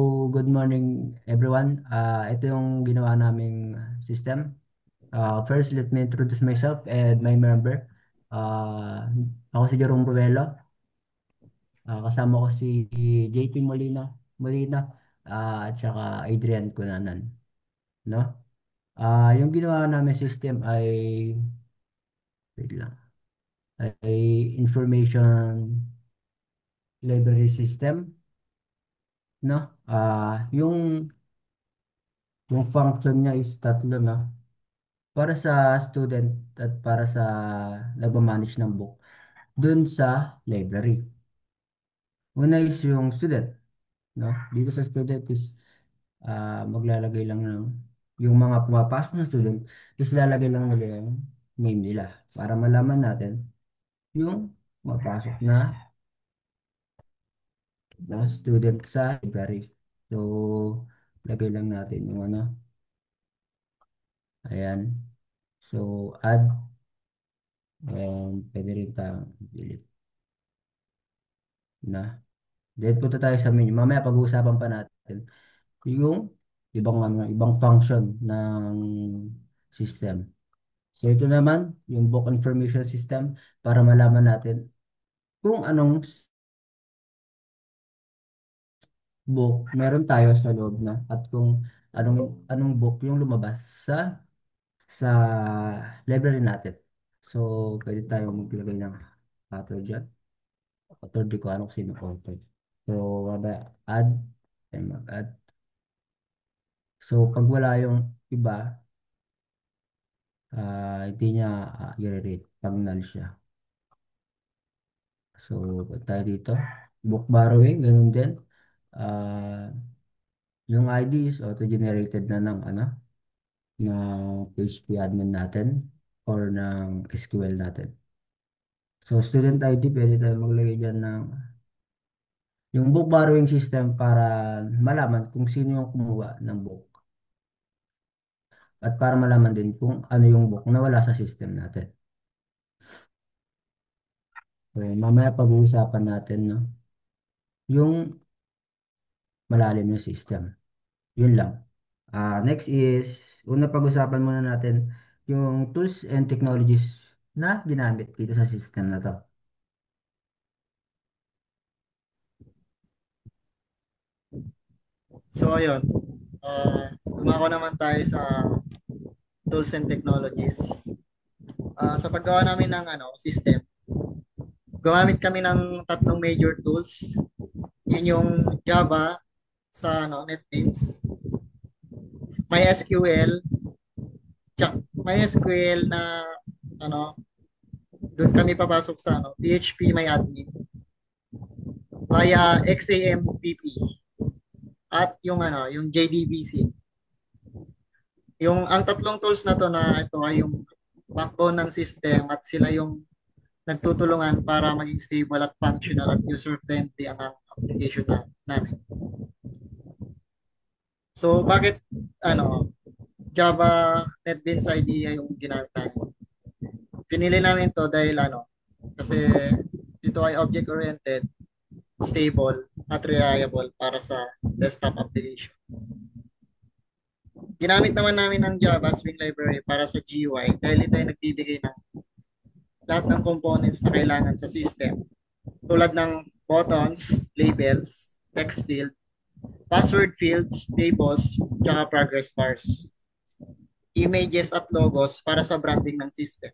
Good morning everyone. Ito yung ginawa naming system. First, let me introduce myself and my member. Ako si Jerome Ruelo. Kasama ko si JP Molina, at saka Adrian Cunanan. No? Yung ginawa namin system ay, wait lang, ay information library system. No? Yung function niya is tatlo na. Para sa student at para sa nagmamanage ng book dun sa library. Una is yung student, no? Dito sa student is maglalagay lang ng yung mga pumapasok na student is lalagay lang nila yung name nila para malaman natin yung pumapasok na student sa library. So, lagay lang natin yung ano. Ayan. So, add and pwede rin tayong delete na. Then punta tayo sa menu. Mamaya pag-uusapan pa natin yung ibang function ng system. So ito naman, yung book information system para malaman natin kung anong book meron tayo sa loob na at kung anong book yung lumabas sa library natin. So pwede tayo maglagay ng author dyan. Author, di ko alam kung sino author. So add, and mag-add. So pag wala yung iba, hindi niya i-rate pag null siya. So, punta tayo dito. Book borrowing, ganun din. Ah, yung ID is auto-generated na ng PHP admin natin or ng SQL natin. So, student ID, pwede tayo maglagay dyan ng yung book borrowing system para malaman kung sino yung kumuha ng book. At para malaman din kung ano yung book na wala sa system natin. So, mamaya pag-uusapan natin, no, yung malalim yung system. Yun lang. Next is, una pag-usapan muna natin yung tools and technologies na ginamit dito sa system na to. So ayun, dumako naman tayo sa tools and technologies. Sa paggawa namin ng system, gumamit kami ng tatlong major tools. Yun yung Java sa NetBeans, MySQL, MySQL na ano, doon kami papasok sa PHP MyAdmin via XAMPP at yung JDBC. Ang tatlong tools na to na ito ay yung backbone ng system at sila yung nagtutulungan para maging stable at functional at user-friendly ang application namin. So, bakit Java NetBeans IDE yung ginamit namin? Pinili namin to dahil kasi ito ay object-oriented, stable, at reliable para sa desktop application. Ginamit naman namin ang Java Swing Library para sa GUI dahil ito ay nagbibigay ng lahat ng components na kailangan sa system tulad ng buttons, labels, text field, password fields, tables, tsaka progress bars, images at logos para sa branding ng system.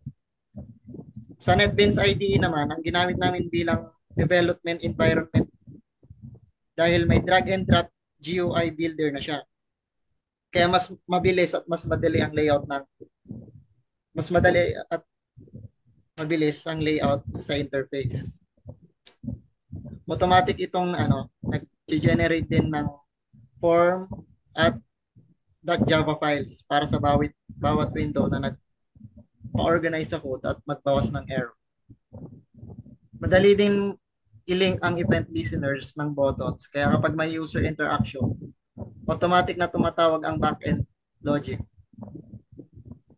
Sa NetBeans IDE naman, ang ginamit namin bilang development environment dahil may drag and drop GUI builder na siya. Kaya mas mabilis at mas madali ang layout mas madali at mabilis ang layout sa interface. Automatic itong nag-generate din ng form at .java files para sa bawat window na nag-organize sa code at magbawas ng error. Madali din i-link ang event listeners ng buttons. Kaya kapag may user interaction, automatic na tumatawag ang backend logic.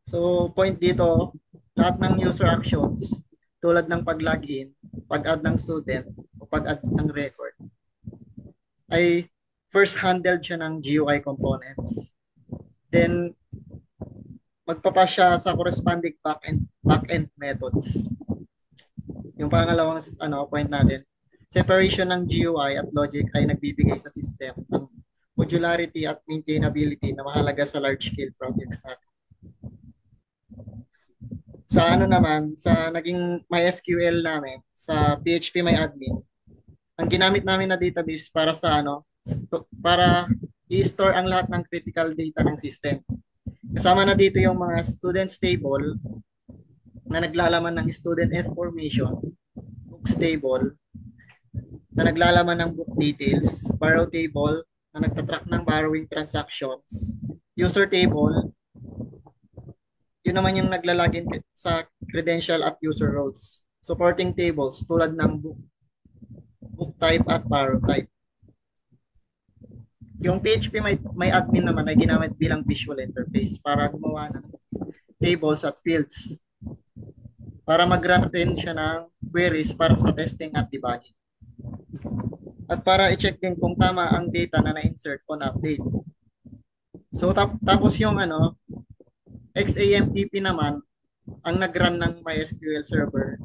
So, point dito, lahat ng user actions, tulad ng pag-login, pag-add ng student, o pag-add ng record, ay first handled siya ng GUI components. Then, magpapas siya sa corresponding backend methods. Yung pangalawang point natin, separation ng GUI at logic ay nagbibigay sa system ng modularity at maintainability na mahalaga sa large-scale projects natin. Sa sa naging MySQL namin, sa PHP MyAdmin, ang ginamit namin na database para para i-store ang lahat ng critical data ng system. Kasama na dito yung mga students table na naglalaman ng student information, books table na naglalaman ng book details, borrow table na nagtatrack ng borrowing transactions, user table, yun naman yung naglalagin sa credential at user roles, supporting tables tulad ng book type at borrow type. Yung PHP MyAdmin naman ay ginamit bilang visual interface para gumawa ng tables at fields para mag-run rin siya ng queries para sa testing at debugging. At para i-check din kung tama ang data na na-insert on update. So tapos yung XAMPP naman ang nag-run ng MySQL server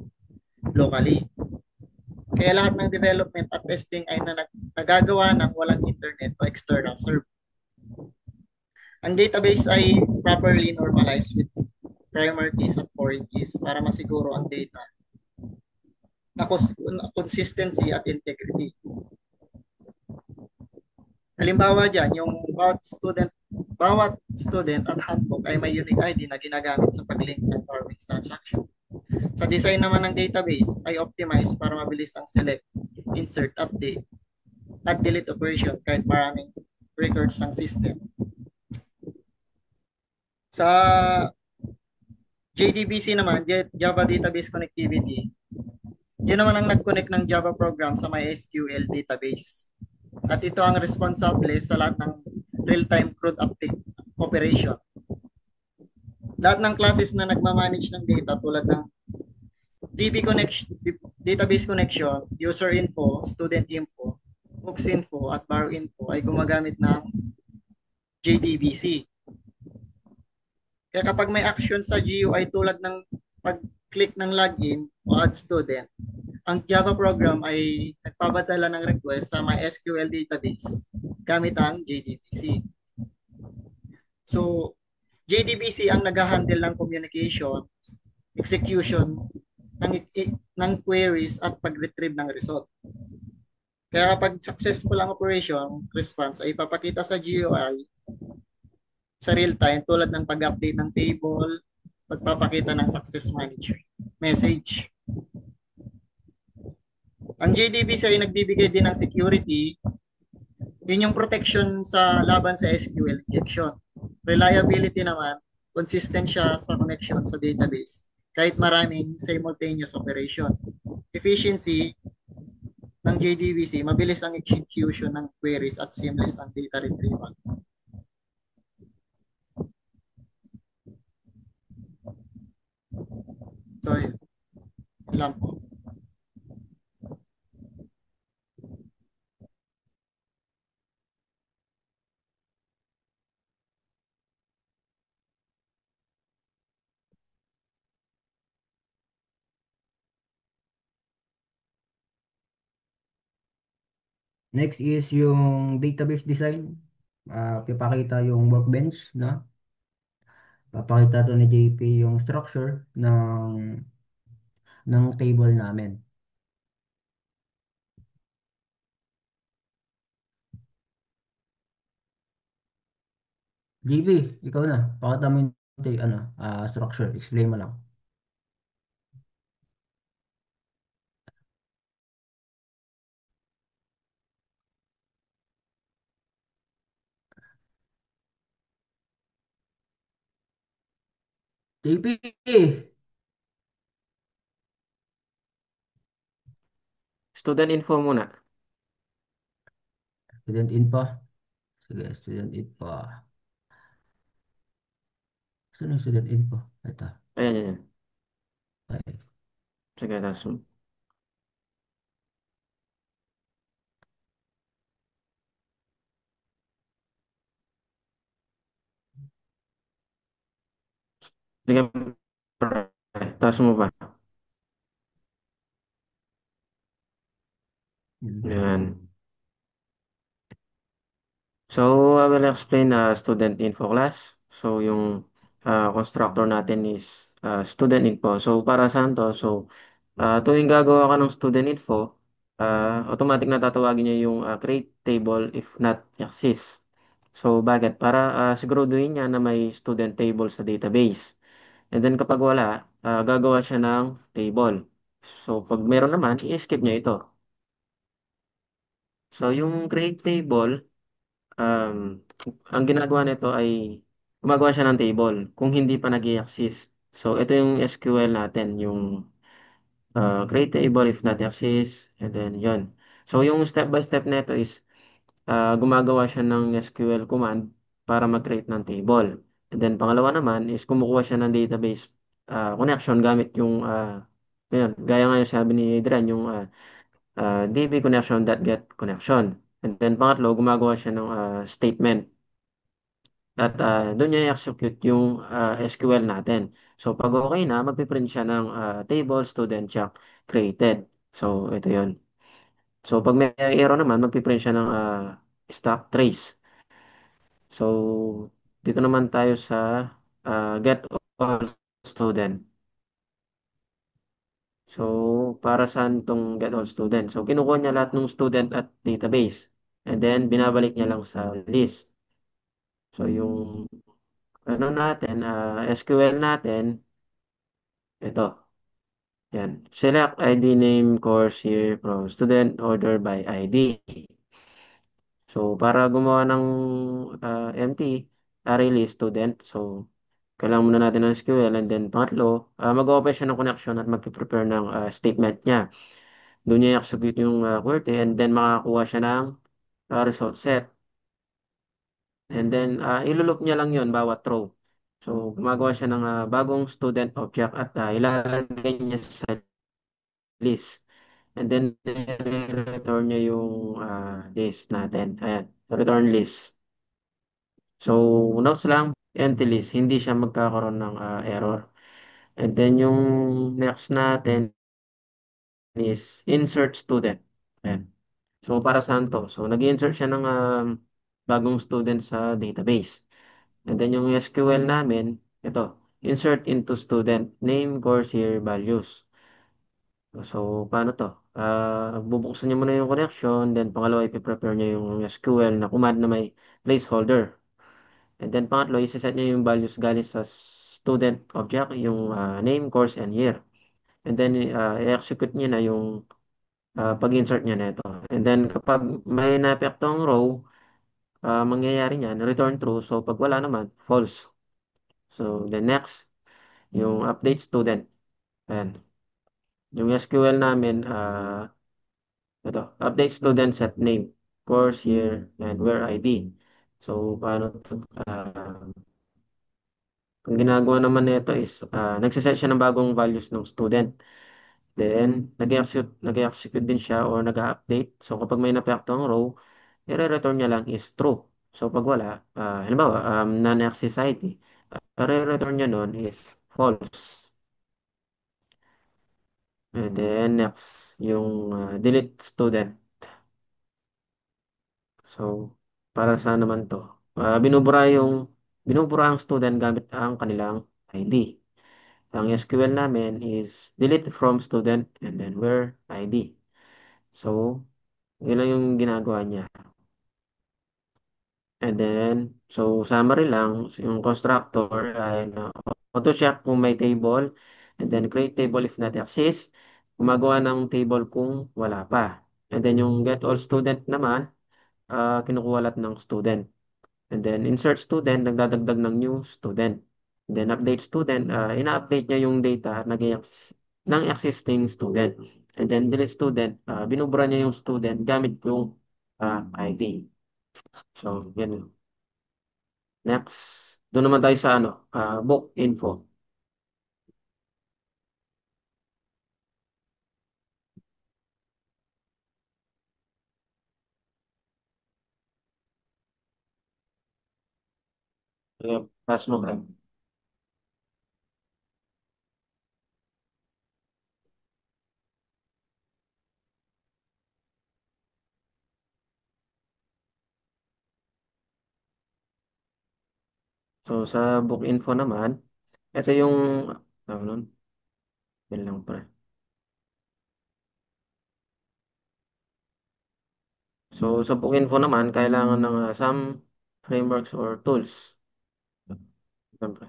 locally. Kaya lahat ng development at testing ay nagagawa ng walang internet o external server. Ang database ay properly normalized with primary keys at foreign keys para masiguro ang data na consistency at integrity. Halimbawa dyan, yung bawat student at handbook ay may unique ID na ginagamit sa pag-link ng borrowing transaction. Sa design naman ng database ay optimized para mabilis ang select, insert, update, at delete operation kahit maraming records ng system. Sa JDBC naman, Java Database Connectivity, yun naman ang nag-connect ng Java program sa MySQL database. At ito ang responsable sa lahat ng real-time CRUD update operation. Lahat ng classes na nagmamanage ng data tulad ng DB connection, database connection, user info, student info, books info, at borrow info ay gumagamit ng JDBC. Kaya kapag may action sa GUI tulad ng pag-click ng login o add student, ang Java program ay nagpapadala ng request sa MySQL database gamit ang JDBC. So, JDBC ang nag-handle ng communication, execution ng queries at pag-retrieve ng result. Kaya kapag successful ang operation response ay ipapakita sa GUI sa real time tulad ng pag-update ng table, pagpapakita ng success manager message. Ang JDBC ay nagbibigay din ng security. Yun yung protection sa laban sa SQL injection. Reliability naman, consistent siya sa connection sa database kahit maraming simultaneous operation. Efficiency ng JDBC, mabilis ang execution ng queries at seamless ang data retrieval. So, yun lang po. Next is yung database design. Pipakita yung workbench na. Papakita to ni JP yung structure ng table namin. JP, ikaw na. Pakita mo yung structure. Explain mo lang. JP! Student info muna. Student info. Sige, student info. Saan yung student info? Ito. Ayan, yan, yan. Okay. Sige, tapos Sige, pre. Taas mo pa. Yun. Yan. So, I will explain student info class. So, yung constructor natin is student info. So, para saan to? So, tuwing gagawa ka ng student info, automatic na tatawagin niya yung create table if not exists. So, bakit? Para siguraduhin niya na may student table sa database. And then kapag wala, gagawa siya ng table. So, pag meron naman, i-skip niya ito. So, yung create table, um, ang ginagawa nito ay gumagawa siya ng table kung hindi pa nag-i-exist. So, ito yung SQL natin, yung create table if not exist, and then yun. So, yung step by step nito is gumagawa siya ng SQL command para mag-create ng table. And then, pangalawa naman is kumukuha siya ng database connection gamit yung yun, gaya nga yung sabi ni Adrian, yung DB connection.get connection. And then, pangatlo, gumagawa siya ng statement at doon niya i-execute yung SQL natin. So, pag okay na, magpiprint siya ng table student check created. So, ito yun. So, pag may error naman, magpiprint siya ng stack trace. So, dito naman tayo sa get all student. So, para saan itong get all student? So, kinukuha niya lahat ng student at database. And then, binabalik niya lang sa list. So, yung ano natin, SQL natin, ito. Yan. Select ID name, course year from student order by ID. So, para gumawa ng empty array list student, so, kailangan muna natin ng SQL and then pangatlo, mag-open siya ng connection at mag-prepare ng statement niya. Doon niya i-execute yung QWERTY and then makakuha siya ng result set. And then, ilulup niya lang yon bawat row. So, gumagawa siya ng bagong student object at ilalagay niya sa list. And then, return niya yung list natin. Ayan, return list. So, notes lang, empty list. Hindi siya magkakaroon ng error. And then, yung next natin is insert student. Ayan. So, para saan to? So, nag-insert siya ng bagong student sa database. And then, yung SQL namin, ito, insert into student, name, course, year, values. So, paano to? Bubuksan niya muna yung connection, then pangalawa, ipiprepare niya yung SQL na command na may placeholder. And then pangatlo, isiset niya yung values galing sa student object, yung name, course, and year. And then, i-execute niya na yung pag-insert niya na ito. And then, kapag may naepektong row, mangyayari niyan, return true. So, pag wala naman, false. So, the next, yung update student. Ayan. Yung SQL namin, ito, update student set name, course, year, and where ID. So, paano to? Ang ginagawa naman nito is, nagsiset siya ng bagong values ng student. Then, nag-execute din siya or nag-update. So, kapag may napektong row, i-return niya lang is true. So, pag wala, halimbawa, non-access ID, i-return niya nun is false. And then, next, yung delete student. So, para saan naman to? Binubura ang student gamit ang kanilang ID. Ang SQL namin is delete from student and then where ID. So, yun lang yung ginagawa niya. And then, so summary lang, yung constructor ay auto check kung may table and then create table if not exist. Gumagawa ng table kung wala pa. And then yung get all student naman, kinukuha lahat ng student. And then insert student, nagdadagdag ng new student. And then update student, ina-update niya yung data ng existing student. And then delete student, binubura niya yung student gamit yung ID. So, yan. Next, doon naman tayo sa book info. Pass mo, Brad. sa book info naman, ito yung, tawag nun, yun lang pre. So, sa book info naman, kailangan ng some frameworks or tools. Siyempre.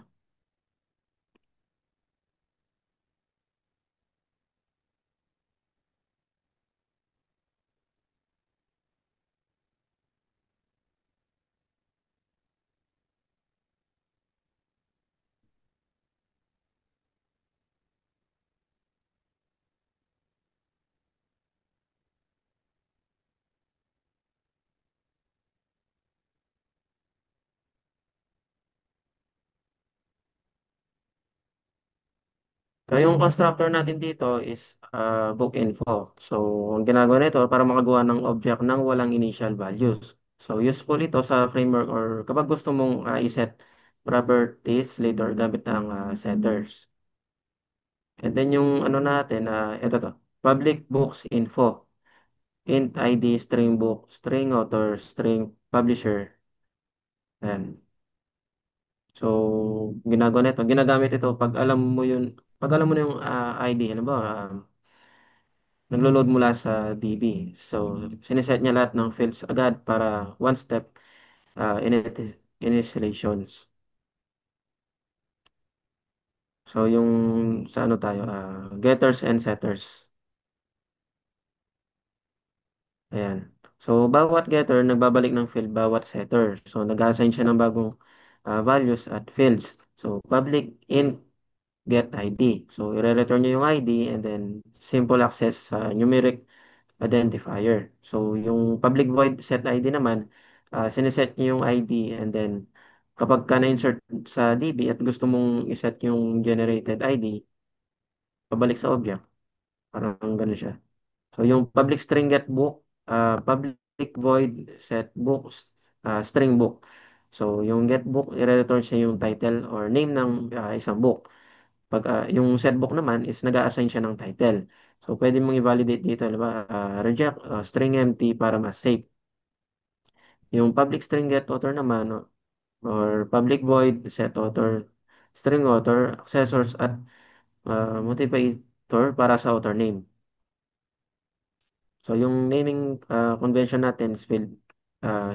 So, yung constructor natin dito is book info. So, ang ginagawa nito para makagawa ng object ng walang initial values. So, useful ito sa framework or kapag gusto mong iset properties later gamit ng setters. And then yung ano natin, ito to, public books info, int ID, string book, string author, string publisher. Ayan. So, ginagawa nito, ginagamit ito pag alam mo na yung ID, ano ba, naglo-load mula sa DB. So, sineset niya lahat ng fields agad para one step initializations. So, yung sa ano tayo, getters and setters. Ayan. So, bawat getter nagbabalik ng field bawat setter. So, nag-assign siya ng bagong values at fields. So, public int get ID. So, i-return niya yung ID and then simple access sa numeric identifier. So, yung public void set ID naman, sineset niyo yung ID and then kapag ka na-insert sa DB at gusto mong iset yung generated ID, pabalik sa object. Parang ganun siya. So, yung public string get book, public void set books, string book. So, yung get book, i-return siya yung title or name ng isang book. Pag yung set book naman is nag-a-assign siya ng title. So, pwede mong i-validate dito, di ba? Reject string empty para mas safe. Yung public string get author naman or public void set author, string author, accessors at motivator para sa author name. So, yung naming convention natin is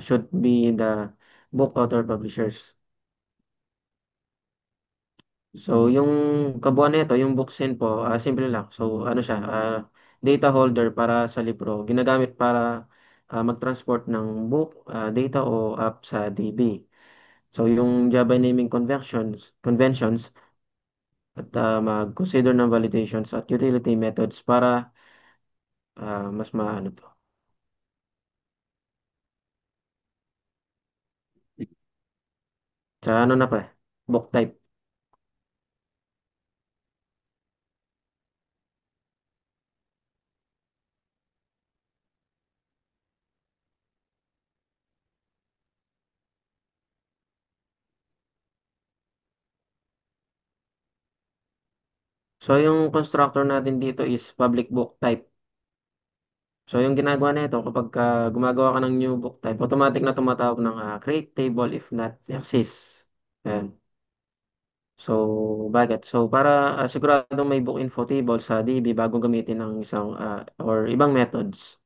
should be the book author publishers. So, yung kabuuan nito, yung booksin po, simple lang. So, ano siya, data holder para sa libro. Ginagamit para mag-transport ng book, data o app sa DB. So, yung Java naming conventions at mag-consider ng validations at utility methods para mas maano to. Sa ano na pa, book type. So, yung constructor natin dito is public book type. So, yung ginagawa nito, kapag gumagawa ka ng new book type, automatic na tumatawag ng create table if not exists. Ayan. So, bakit? So, para siguradong may book info table sa DB bago gamitin ng isang or ibang methods.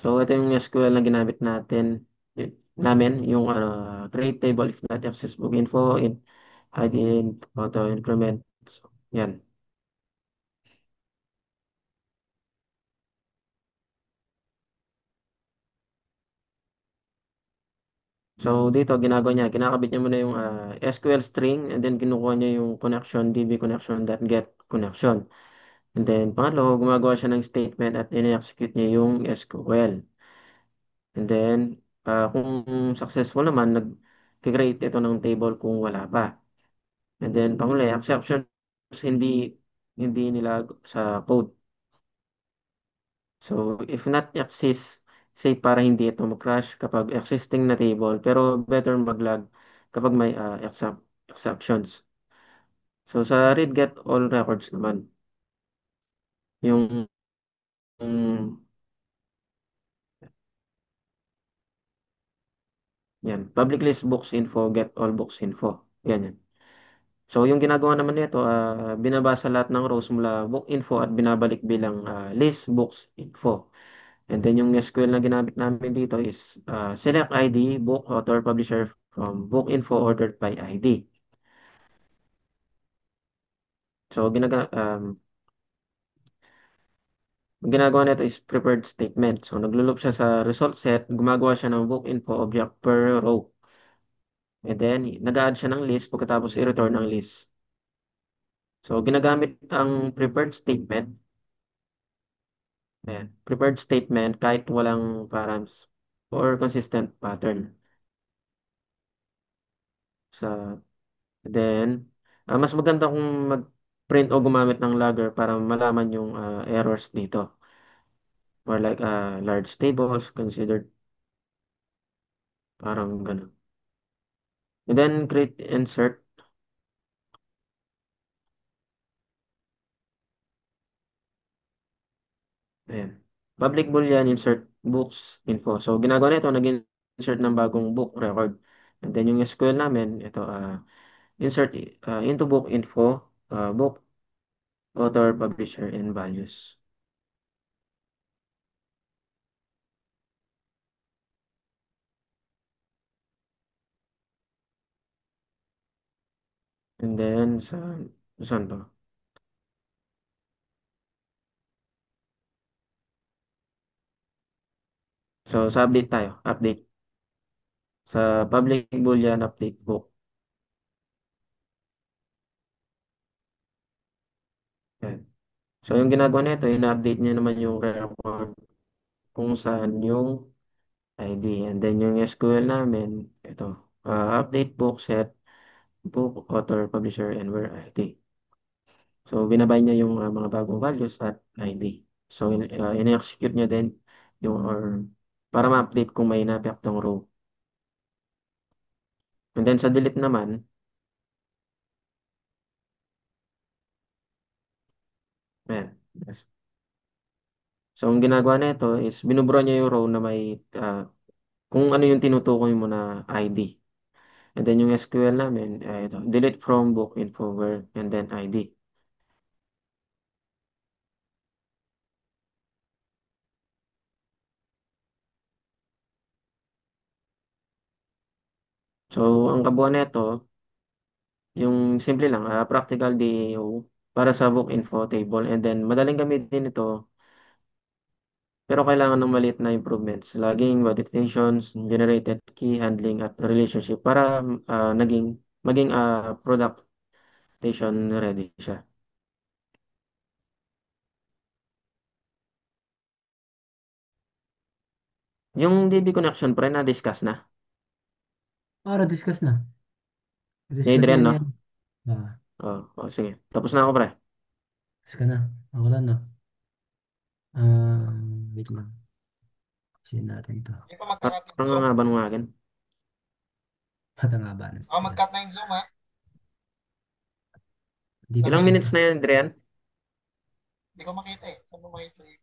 So, ito yung SQL na ginamit namin, yung create table if not exists book info in ID in auto increment. So, yan. So, dito, ginagawa niya, kinakabit niya muna yung SQL string and then kinukuha niya yung connection, db connection dot get connection. And then, pangalawa, gumagawa siya ng statement at in-execute niya yung SQL. And then, kung successful naman, nag-create ito ng table kung wala pa. And then, panghuli, exceptions hindi nila sa code. So, if not exists, say para hindi ito mag-crash kapag existing na table, pero better mag-log kapag may exceptions. So, sa read get all records naman, yung, yung, Yan. Public list books info, get all books info. Yan. So, yung ginagawa naman nito, binabasa lahat ng rows mula book info at binabalik bilang list books info. And then yung SQL na ginamit namin dito is select ID, book, author, publisher from book info ordered by ID. So, ang ginagawa nito is prepared statement. So, naglo-loop siya sa result set, gumagawa siya ng book info object per row. And then, nag-add siya ng list pagkatapos i-return ang list. So, ginagamit ang prepared statement. Ayan, prepared statement kahit walang params or consistent pattern. Sa, then, mas maganda kung mag-print o gumamit ng logger para malaman yung errors dito. Or like large tables considered parang ganun. And then, create insert. Ayan. Public boolean insert books info. So, ginagawa nito, nag-insert ng bagong book record. And then, yung SQL namin, ito, insert into book info, book, author, publisher, and values. And then, saan to? So, sa update tayo. Update. Sa public boolean update book. Ayan. So, yung ginagawa nito, ina-update niya naman yung record kung saan yung ID. And then, yung SQL namin, ito, update book set, book, author, publisher, and where ID. So, binabay niya yung mga bagong values at ID. So, in-execute niya din yung or para ma-update kung may napiaktong row. And then, sa delete naman, ayan. Yes. So, ang ginagawa nito is binubura niya yung row na may kung ano yung tinutukoy mo na ID. And then yung SQL namin, ito, delete from book info where and then ID. So, ang kabuuan nito, yung simple lang, practical DAO para sa book info table. And then, madaling gamitin ito, pero kailangan ng maliit na improvements. Laging validations, generated key handling at relationship para maging productation ready siya. Yung DB connection, pre, na-discuss na. Para discuss na. Ni Discuss na Adrian, yan. no? Ah, Sige. Tapos na ako, pre. discuss ka na. Ako lang, no? Wait lang. Sin natin to. Hindi pa magkakat yung Parang Zoom. nga ba nung akin? Hata nga ba? Oh, Sige. mag-cut na yung Zoom ha. Hindi pa Ilang rin minutes pa. na yan, Adrian? Hindi ko makita eh. Saan mo makita eh?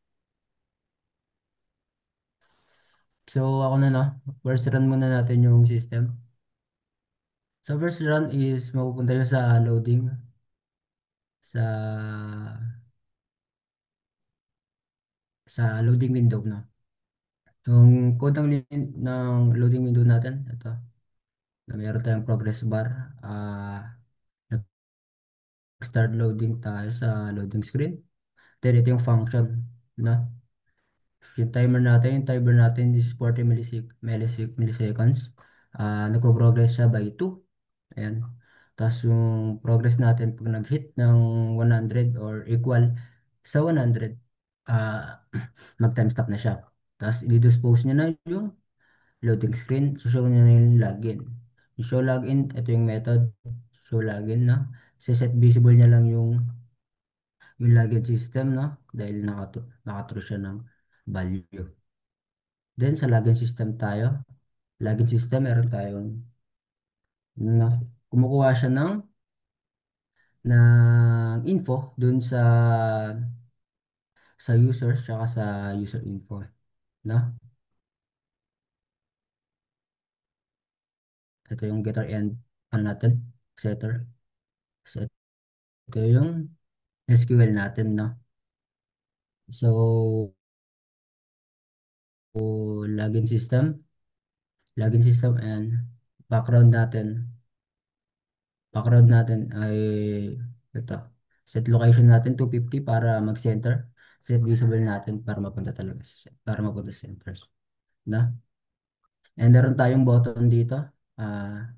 So, ako na, no? First run muna natin yung system. So, first run is mapupunta siya sa loading. Sa loading window, no? Yung code ng loading window natin, ito, na meron tayong progress bar. Nag-start loading tayo sa loading screen. Then, ito yung function, no? Yung timer natin is 40 milliseconds. Nagpo-progress siya by 2. Ayan. Tapos yung progress natin pag nag-hit ng 100 or equal sa 100, ah mag-time stop na siya. Tapos i-dispose niya na yung loading screen. So, show niya na yung login. Yung show login, ito yung method. Show login na. Set visible niya lang yung login system, no? Dahil nakatrue siya ng value. Then, sa login system tayo. Login system, meron tayong na kumukuha siya ng info dun sa user tsaka sa user info, no? Ito yung getter and ano natin, setter. So, ito yung SQL natin, no? So, login system and background natin. Background natin ay ito. Set location natin 250 para mag-center. Set visible natin para mapunta talaga para mapunta sa centers. Na? And meron tayong button dito. Ah,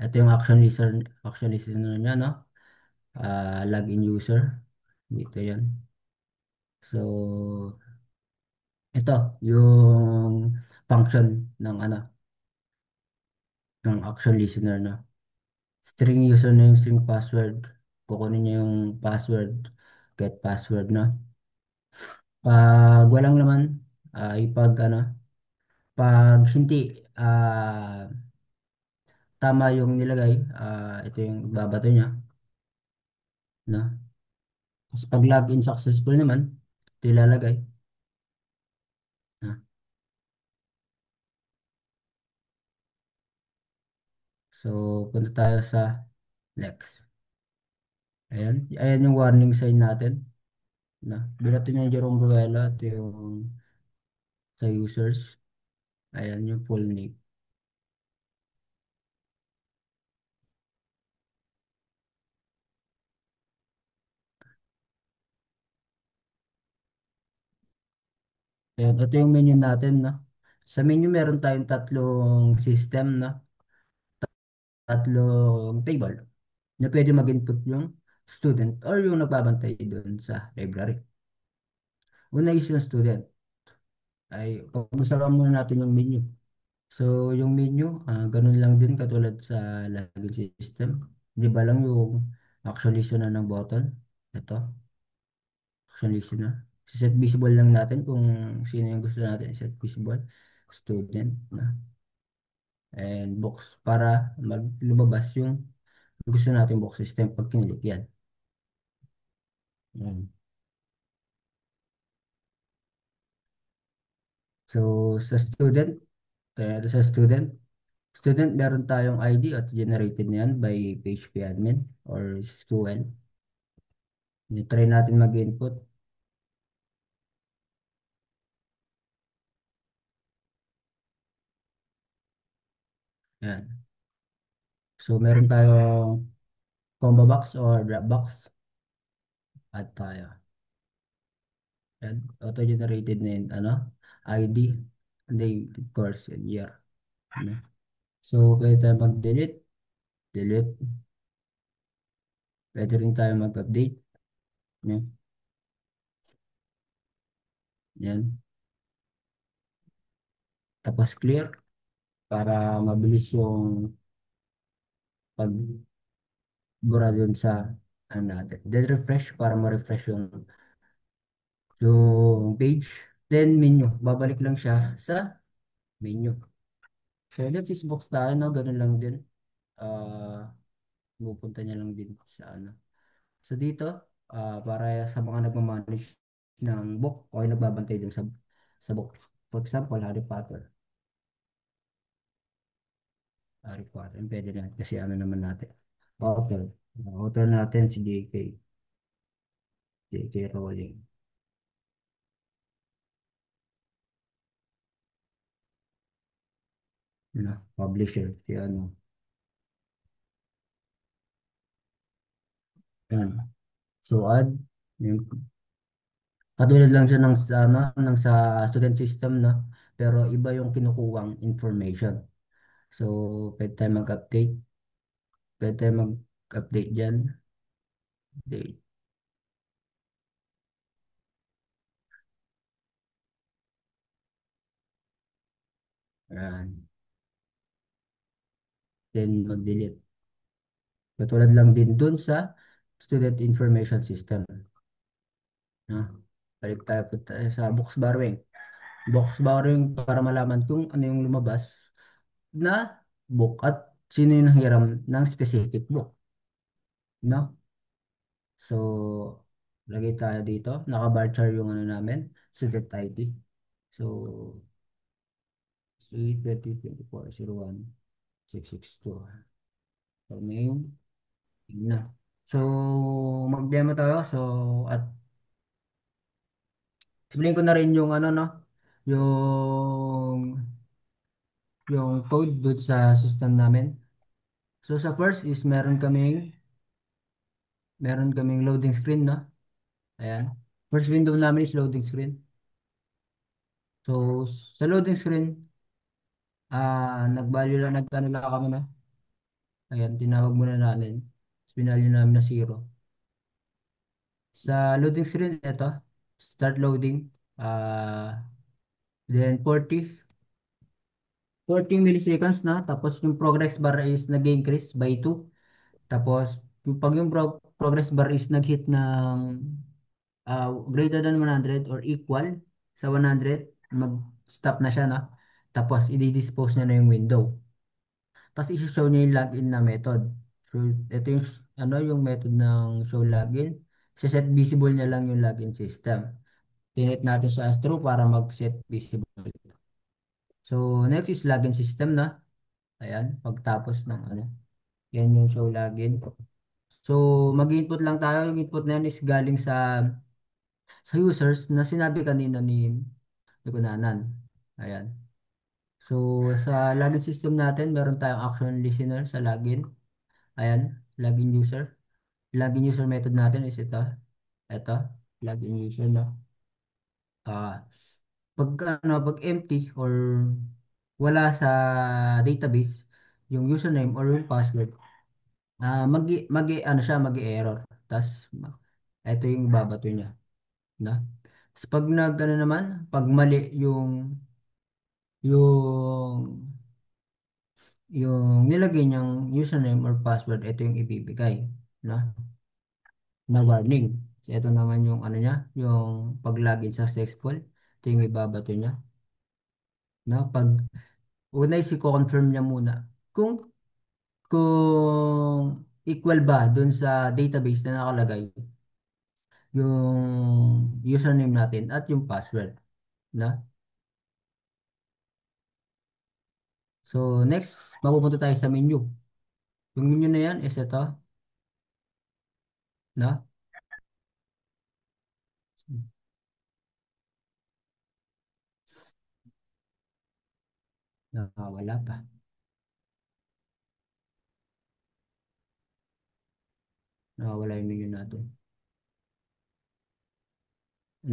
ito yung action listener niya, no? Login user. Dito yan. So, ito yung function ng ano, ng action listener, no? String username, string password. Kukunin niya yung password, get password, no? Pag walang laman, ipag ano, pag hindi ah, tama yung nilagay, ito yung babato niya, no? Tapos pag login successful naman, ito ilalagay, no? So, punta tayo sa next. Ayan, ayan yung warning sign natin, no? Binato niya yung Jerome Ruela, ito yung sa users. Ayan yung full name. Ayan, ito yung menu natin, no? Sa menu meron tayong tatlong system, no? Tatlong table na pwede mag-input yung student or yung nagbabantay doon sa library. Una is yung student. Ay, pag-usapan muna natin yung menu. So, yung menu, ganun lang din katulad sa login system. Di ba lang yung action listener ng button? Ito, action listener. Set visible lang natin kung sino yung gusto natin set visible. Student na. And box para lumabas yung gusto natin box system pag kinilik yan. Yan. So, sa student, student, meron tayong ID at generated na yan by PHP admin or SQL. Try natin mag-input. Yan. So, meron tayong combo box or drop box. Add tayo. Yan. Auto-generated na yun, ano? ID, name, of course, and year. Ano? So, pwede tayo mag-delete. Delete. Pwede rin tayo mag-update. Yan. Yan. Tapos clear para mabilis yung pagbura dun sa ano natin. Then refresh para ma-refresh yung page. Then menu. Babalik lang siya sa menu. So let's is box tayo, no? Ganun lang din. Ah, pupunta niya lang din sa ano. So dito, para sa mga nagmamanage ng book o yung nagbabantay dun sa book. For example, Harry Potter. Harry Potter. Pwede na kasi ano naman natin. Author. Author natin si J.K. Rowling. Na publisher si ano. Yan. So add yung katulad lang siya ng sa ano ng sa student system, na pero iba yung kinukuwang information. So pwede tayo mag-update. Pwede tayo mag-update diyan. Update. Yan. Then mag-delete. Katulad lang din dun sa student information system. No? Balik tayo sa box borrowing. Box borrowing para malaman kung ano yung lumabas na book at sino yung nanghiram ng specific book. No? So, lagay tayo dito. Naka-bar chart yung ano namin, student ID. So, 2024-01. 662. So, name, yun na. So, mag-demo tayo. So, at explain ko na rin yung ano, no? Yung, yung code doon sa system namin. So, sa first is meron kaming loading screen, no? Ayan. First window namin is loading screen. So, sa loading screen, nag-value lang, nag-ano lang kami na. Ayan, tinawag muna namin. Binalyo namin na 0. Sa loading screen, ito, start loading. Then 40 milliseconds na. Tapos yung progress bar is nag-increase by 2. Tapos, pag yung progress bar is nag-hit ng greater than 100 or equal sa 100, mag-stop na siya na. Tapos, i-dispose niya na yung window. Tapos, isi-show niya yung login na method. So, ito yung, yung method ng show login. Set visible niya lang yung login system. Tinet natin siya as true para mag-set visible. So, next is login system na. Ayan, pagtapos ng yan yung show login. So, mag-input lang tayo. Yung input na yan is galing sa users na sinabi kanina ni Kunanan. Ayan. So, sa login system natin, meron tayong action listener sa login. Ayan, login user. Login user method natin is ito. Ito, login user na. Ah, pag empty or wala sa database, yung username or yung password, ano siya, error. Tapos, ito yung babato niya. Na? Tapos pag ano naman, pag mali yung, yung nilagay niyang username or password, ito yung ibibigay. Na? Na warning. So, ito naman yung ano niya, yung pag login successful, ito yung ibabato niya. Na? Pag una is i-confirm niya muna kung equal ba dun sa database na nakalagay yung username natin at yung password. Na? So, next, mapupunta tayo sa menu. Yung menu na yan is ito, na? Wala pa. Wala yung menu natin.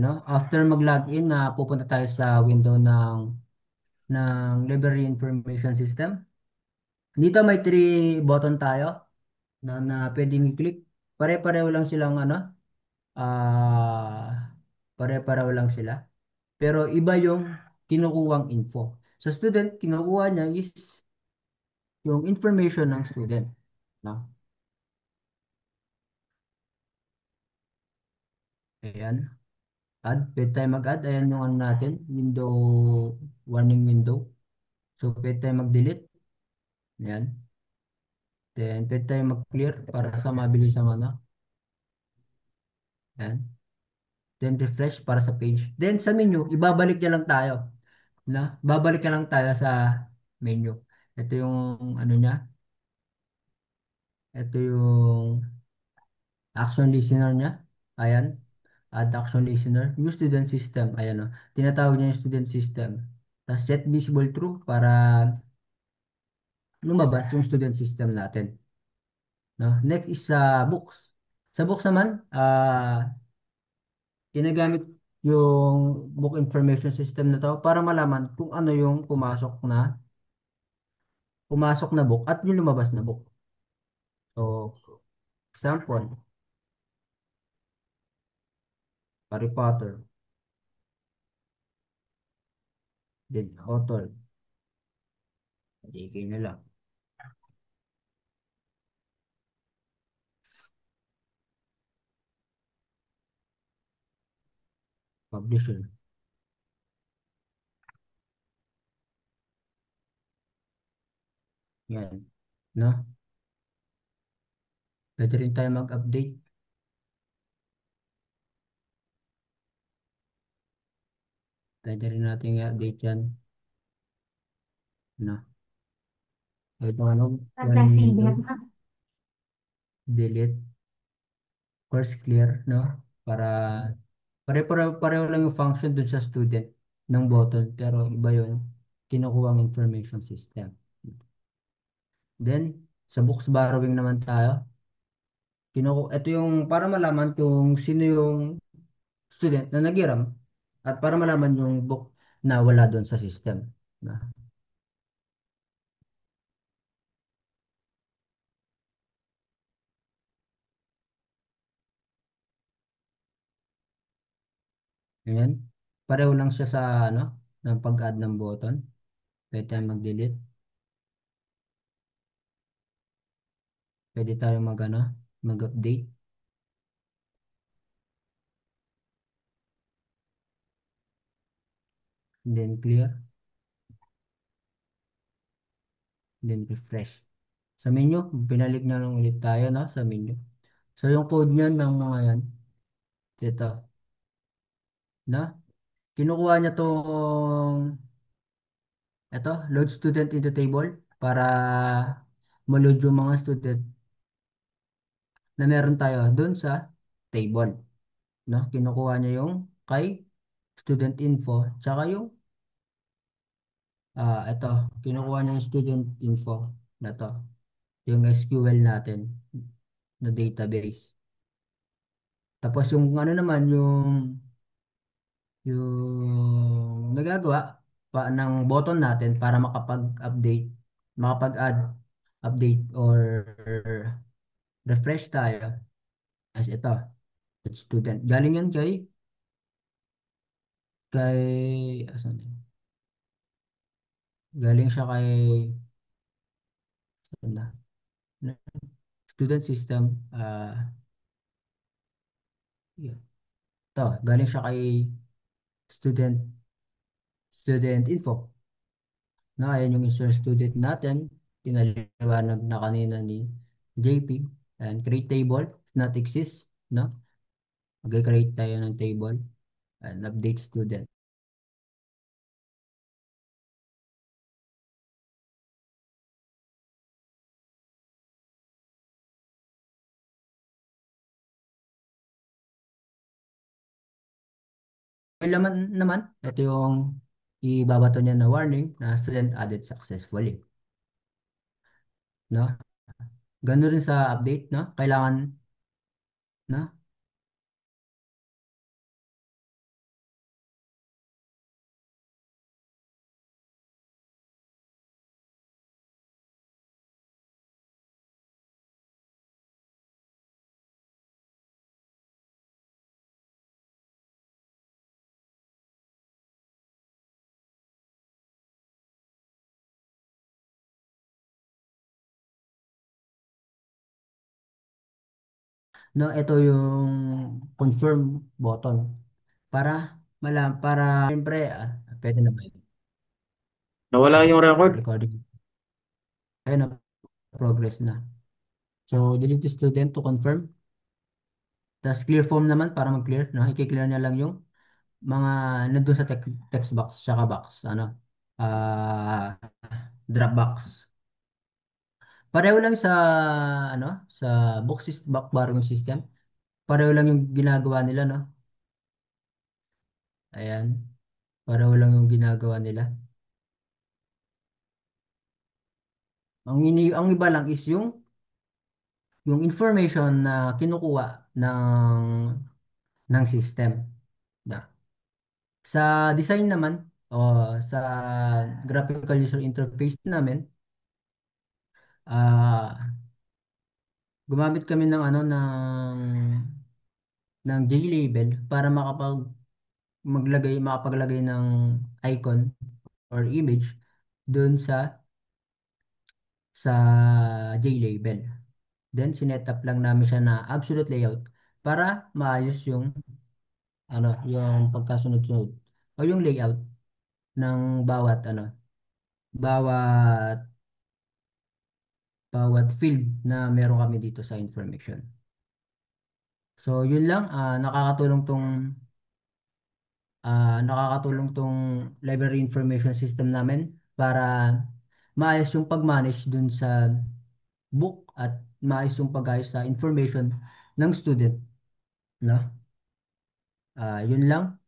No? After mag-login, pupunta tayo sa window ng Library Information System. Dito may three button tayo na pwedeng i-click. Pare-pareho lang silang pare-pareho lang sila. Pero iba yung kinukuwang info. Sa student, kinukuha niya is yung information ng student. No? Ayan. Add. Pwede tayo mag-add. Ayan yung ano natin. Window, warning window. So, pwede tayo mag-delete. Ayan. Then, pwede tayo mag-clear para sa mabilis ang Ayan. Then, refresh para sa page. Then, sa menu, ibabalik niya lang tayo. Babalik na lang tayo sa menu. Ito yung ano niya. Ito yung action listener niya. Ayan. Add action listener. New student system. Ayan o. Tinatawag niya yung student system. Tapos set visible true para lumabas yung student system natin. No? Next is sa books. Sa books naman, ginagamit yung book information system na to para malaman kung ano yung pumasok na book at yung lumabas na book. So, example, Harry Potter, then author, JK na lang, publisher, yan. No? Pwede rin tayo mag-update. Pwede rin natin i-update yan. No? Ito ano, one window, delete, course clear, no? Para pareho lang yung function dun sa student ng button, pero iba yung kinukuha ang information system. Then, sa books borrowing naman tayo. Ito yung para malaman kung sino yung student na naghiram at para malaman yung book na wala doon sa system. Na, ayan. Pareho lang siya sa ano, ng pag-add ng button. Pwede tayo mag-delete. Pwede tayo ano, mag-update. Then clear. Then refresh. Sa menu, pinalik na lang ulit tayo no, sa menu. So yung code niyan ng mga yan, ito, na kinukuha niya tong ito, load student into table para ma-load yung mga student na meron tayo doon sa table. No? Kinukuha niya yung kay student info, tsaka yung ito, kinukuha niya yung student info na to, yung SQL natin na database. Tapos yung ano naman, yung nagagawa pa ng button natin para makapag-update, makapag-add, update or refresh tayo as ito, that student. Galing yan asan yun? Galing siya kay, saan na? Student system, yeah. Ito, galing siya kay student, student info. Na, ayan yung insert student natin. Pinaliwanag na kanina ni JP. And create table, not exist. No? Mag-create tayo ng table and update student. May laman naman, ito yung ibabato niya na warning na student added successfully. No? Ganun rin sa update, no? Kailangan, no? No, ito yung confirm button para siyempre pwede na ba yun? Nawala yung record. Recording. Ayun na, progress na. So, delete the student to confirm. Tapos clear form naman para mag-clear, no? I-clear niya lang yung mga nandun sa text box, tsaka box, ano, ah, drop box. Pareho lang sa, ano, sa box borrowing system. Pareho lang yung ginagawa nila, no? Ayan. Pareho lang yung ginagawa nila. Ang iba lang is yung information na kinukuha ng system. Na. Sa design naman, o sa graphical user interface namin, ah gumamit kami ng ano ng JLabel para makapaglagay ng icon or image doon sa JLabel. Then sinet up lang namin siya na absolute layout para maayos yung pagkasunod-sunod o yung layout ng bawat bawat field na meron kami dito sa information. So yun lang, nakakatulong tong library information system namin para maayos yung pag-manage dun sa book at maayos yung pag-ayos sa information ng student, no? Yun lang.